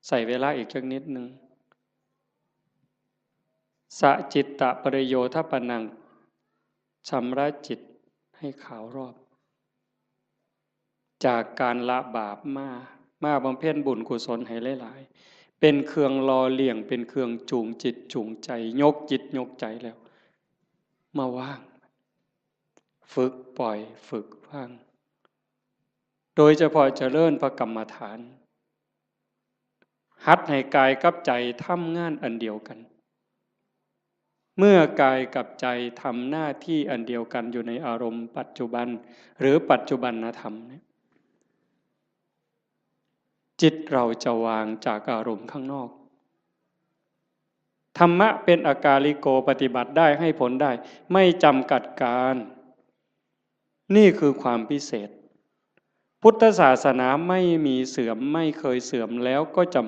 ใส่เวลาอีกสักนิดหนึ่งสะจิตตะปริโยทปนังชำระจิตให้ขาวรอบ จากการละบาปมาบำเพ็ญบุญกุศลให้หลายๆเป็นเครื่องรอเลี้ยงเป็นเครื่องจูงจิตจูงใจยกจิตยกใจแล้วมาว่างฝึกปล่อยฝึกว่างโดยเฉพาะเจริญพระกรรมฐานหัดให้กายกับใจทำงานอันเดียวกันเมื่อกายกับใจทำหน้าที่อันเดียวกันอยู่ในอารมณ์ปัจจุบันหรือปัจจุบันธรรมเนี่ยจิตเราจะวางจากอารมณ์ข้างนอกธรรมะเป็นอากาลิโกปฏิบัติได้ให้ผลได้ไม่จำกัดการนี่คือความพิเศษพุทธศาสนาไม่มีเสื่อมไม่เคยเสื่อมแล้วก็จะ